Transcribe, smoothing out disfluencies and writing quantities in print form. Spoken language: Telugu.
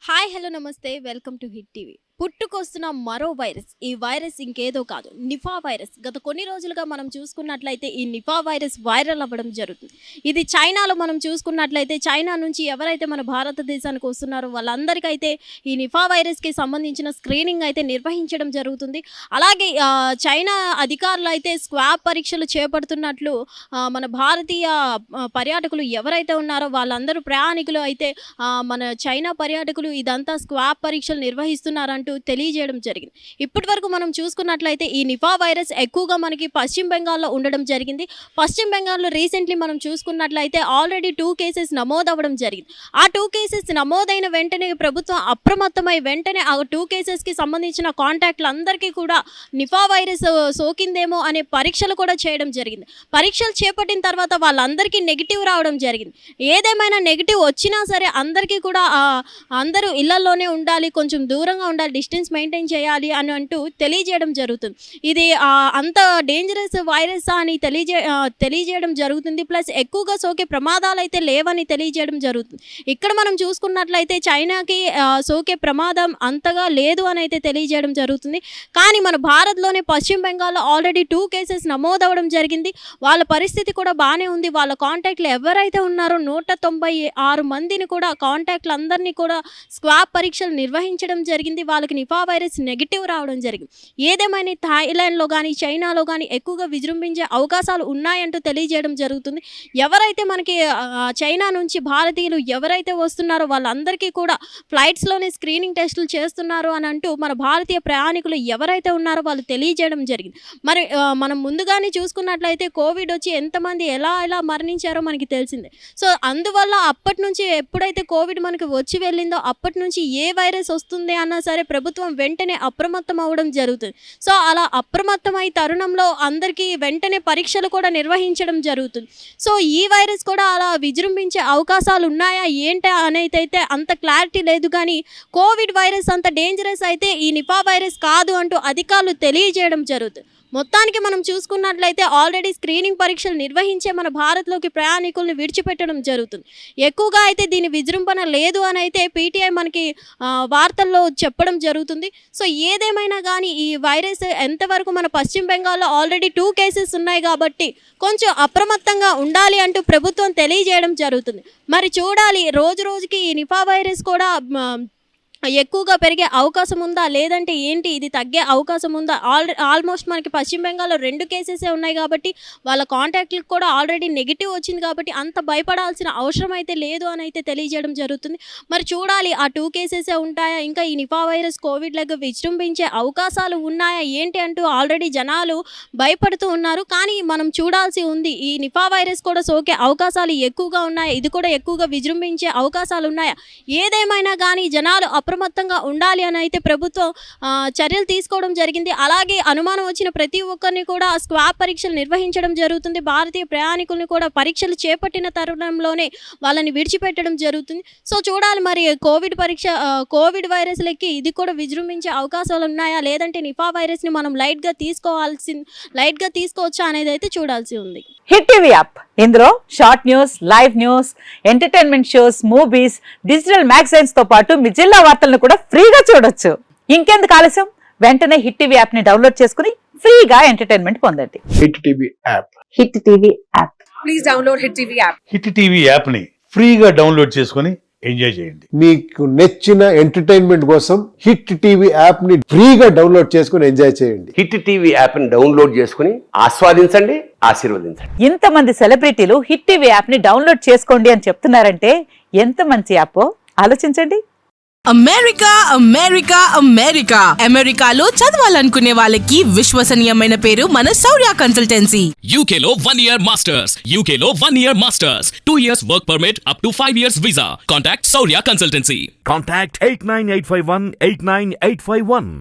హాయ్ హలో నమస్తే వెల్కమ్ టు హిట్ టీవీ. పుట్టుకొస్తున్న మరో వైరస్. ఈ వైరస్ ఇంకేదో కాదు, నిఫా వైరస్. గత కొన్ని రోజులుగా మనం చూసుకున్నట్లయితే ఈ నిఫా వైరస్ వైరల్ అవ్వడం జరుగుతుంది. ఇది చైనాలో మనం చూసుకున్నట్లయితే చైనా నుంచి ఎవరైతే మన భారతదేశానికి వస్తున్నారో వాళ్ళందరికైతే ఈ నిఫా వైరస్కి సంబంధించిన స్క్రీనింగ్ అయితే నిర్వహించడం జరుగుతుంది. అలాగే చైనా అధికారులు అయితే స్వాబ్ పరీక్షలు చేపడుతున్నట్లు మన భారతీయ పర్యాటకులు ఎవరైతే ఉన్నారో వాళ్ళందరూ ప్రయాణికులు అయితే మన చైనా పర్యాటకులు ఇదంతా స్వాబ్ పరీక్షలు నిర్వహిస్తున్నారంటూ తెలియజేయడం జరిగింది. ఇప్పటి వరకు మనం చూసుకున్నట్లయితే ఈ నిఫా వైరస్ ఎక్కువగా మనకి పశ్చిమ బెంగాల్లో ఉండడం జరిగింది. పశ్చిమ బెంగాల్లో రీసెంట్లీ మనం చూసుకున్నట్లయితే ఆల్రెడీ 2 కేసెస్ నమోదవ్వడం జరిగింది. ఆ 2 కేసెస్ నమోదైన వెంటనే ప్రభుత్వం అప్రమత్తమై వెంటనే ఆ 2 కేసెస్కి సంబంధించిన కాంటాక్ట్లు అందరికీ కూడా నిఫా వైరస్ సోకిందేమో అనే పరీక్షలు కూడా చేయడం జరిగింది. పరీక్షలు చేపట్టిన తర్వాత వాళ్ళందరికీ నెగిటివ్ రావడం జరిగింది. ఏదేమైనా నెగిటివ్ వచ్చినా సరే అందరికీ కూడా అందరూ ఇళ్లలోనే ఉండాలి, కొంచెం దూరంగా ఉండాలి, డిస్టెన్స్ మెయింటైన్ చేయాలి అని అంటూ తెలియజేయడం జరుగుతుంది. ఇది అంత డేంజరస్ వైరస్ అని తెలియజేయడం జరుగుతుంది. ప్లస్ ఎక్కువగా సోకే ప్రమాదాలు అయితే లేవని తెలియజేయడం జరుగుతుంది. ఇక్కడ మనం చూసుకున్నట్లయితే చైనాకి సోకే ప్రమాదం అంతగా లేదు అని అయితే తెలియజేయడం జరుగుతుంది. కానీ మన భారత్లోనే పశ్చిమ బెంగాల్లో ఆల్రెడీ 2 కేసెస్ నమోదవడం జరిగింది. వాళ్ళ పరిస్థితి కూడా బాగానే ఉంది. వాళ్ళ కాంటాక్ట్లు ఎవరైతే ఉన్నారో 196 మందిని కూడా కాంటాక్ట్లు అందరినీ కూడా స్వాబ్ పరీక్షలు నిర్వహించడం జరిగింది. వాళ్ళకి నిఫా వైరస్ నెగిటివ్ రావడం జరిగింది. ఏదేమైనా థాయిలాండ్లో కానీ చైనాలో కానీ ఎక్కువగా విజృంభించే అవకాశాలు ఉన్నాయంటూ తెలియజేయడం జరుగుతుంది. ఎవరైతే మనకి చైనా నుంచి భారతీయులు ఎవరైతే వస్తున్నారో వాళ్ళందరికీ కూడా ఫ్లైట్స్లోనే స్క్రీనింగ్ టెస్టులు చేస్తున్నారు అని అంటూ మన భారతీయ ప్రయాణికులు ఎవరైతే ఉన్నారో వాళ్ళు తెలియజేయడం జరిగింది. మరి మనం ముందుగానే చూసుకున్నట్లయితే కోవిడ్ వచ్చి ఎంతమంది ఎలా మరణించారో మనకి తెలిసిందే. సో అందువల్ల అప్పటి నుంచి ఎప్పుడైతే కోవిడ్ మనకి వచ్చి వెళ్ళిందో అప్పటి నుంచి ఏ వైరస్ వస్తుంది అన్నా సరే ప్రభుత్వం వెంటనే అప్రమత్తం అవ్వడం జరుగుతుంది. సో అలా అప్రమత్తమై తరుణంలో అందరికీ వెంటనే పరీక్షలు కూడా నిర్వహించడం జరుగుతుంది. సో ఈ వైరస్ కూడా అలా విజృంభించే అవకాశాలు ఉన్నాయా ఏంటా అనేది అయితే అంత క్లారిటీ లేదు. కానీ కోవిడ్ వైరస్ అంత డేంజరస్ అయితే ఈ నిఫా వైరస్ కాదు అంటూ అధికారులు తెలియజేయడం జరుగుతుంది. మొత్తానికి మనం చూసుకున్నట్లయితే ఆల్రెడీ స్క్రీనింగ్ పరీక్షలు నిర్వహించే మన భారత్లోకి ప్రయాణికులను విడిచిపెట్టడం జరుగుతుంది. ఎక్కువగా అయితే దీని విజృంభణ లేదు అని అయితే పీటీఐ మనకి వార్తల్లో చెప్పడం జరుగుతుంది. సో ఏదేమైనా కానీ ఈ వైరస్ ఎంతవరకు మన పశ్చిమ బెంగాల్లో ఆల్రెడీ 2 కేసెస్ ఉన్నాయి కాబట్టి కొంచెం అప్రమత్తంగా ఉండాలి అంటూ ప్రభుత్వం తెలియజేయడం జరుగుతుంది. మరి చూడాలి రోజు రోజుకి ఈ నిఫా వైరస్ కూడా ఎక్కువగా పెరిగే అవకాశం ఉందా లేదంటే ఏంటి, ఇది తగ్గే అవకాశం ఉందా? ఆల్మోస్ట్ మనకి పశ్చిమ బెంగాల్లో 2 కేసెసే ఉన్నాయి కాబట్టి వాళ్ళ కాంటాక్ట్లకు కూడా ఆల్రెడీ నెగిటివ్ వచ్చింది కాబట్టి అంత భయపడాల్సిన అవసరం అయితే లేదు అని అయితే తెలియజేయడం జరుగుతుంది. మరి చూడాలి ఆ 2 కేసెసే ఉంటాయా, ఇంకా ఈ నిఫా వైరస్ కోవిడ్ లాగా విజృంభించే అవకాశాలు ఉన్నాయా ఏంటి అంటూ ఆల్రెడీ జనాలు భయపడుతూ ఉన్నారు. కానీ మనం చూడాల్సి ఉంది ఈ నిఫా వైరస్ కూడా సోకే అవకాశాలు ఎక్కువగా ఉన్నాయా, ఇది కూడా ఎక్కువగా విజృంభించే అవకాశాలు ఉన్నాయా? ఏదేమైనా కానీ జనాలు అప్రమత్తంగా ఉండాలి అని అయితే ప్రభుత్వం చర్యలు తీసుకోవడం జరిగింది. అలాగే అనుమానం వచ్చిన ప్రతి ఒక్కరిని కూడా స్వాబ్ పరీక్షలు నిర్వహించడం జరుగుతుంది. భారతీయ ప్రయాణికుల్ని కూడా పరీక్షలు చేపట్టిన తరుణంలోనే వాళ్ళని విడిచిపెట్టడం జరుగుతుంది. సో చూడాలి మరి కోవిడ్ వైరస్లకి ఇది కూడా విజృంభించే అవకాశాలు ఉన్నాయా లేదంటే నిఫా వైరస్ని మనం లైట్గా తీసుకోవచ్చా అనేది అయితే చూడాల్సి ఉంది. హిట్ టీవీ యాప్, ఇందులో short news, live news, entertainment shows, movies, digital magazines తో పాటు మీ జిల్లా వార్తలను కూడా ఫ్రీగా చూడొచ్చు. ఇంకెందుకు ఆలస్యం, వెంటనే హిట్ టీవీ యాప్ ని డౌన్లోడ్ చేసుకుని ఫ్రీగా ఎంటర్టైన్మెంట్ పొందండి. Hit TV app. Hit TV app. Please download hit TV app. Hit TV app ని ఫ్రీగా డౌన్లోడ్ చేసుకుని ఎంజాయ్ చేయండి. మీకు నచ్చిన ఎంటర్టైన్మెంట్ కోసం హిట్ టీవీ యాప్ ని ఫ్రీగా డౌన్లోడ్ చేసుకుని ఎంజాయ్ చేయండి. హిట్ టీవీ యాప్ ని డౌన్లోడ్ చేసుకుని ఆస్వాదించండి, ఆశీర్వదించండి. ఇంతమంది సెలబ్రిటీలు హిట్ టీవీ యాప్ ని డౌన్లోడ్ చేసుకోండి అని చెప్తున్నారంటే ఎంత మంచి యాప్ ఆలోచించండి. అమెరికా అమెరికా అమెరికా అమెరికాలో చదవాలనుకునే వాళ్ళకి విశ్వసనీయమైన పేరు మన శౌర్య కన్సల్టెన్సీ. UK లో 1 year masters. UK లో 1 year masters. 2 years work permit up to 5 years visa. Contact Saurya Consultancy. Contact 89851 89851.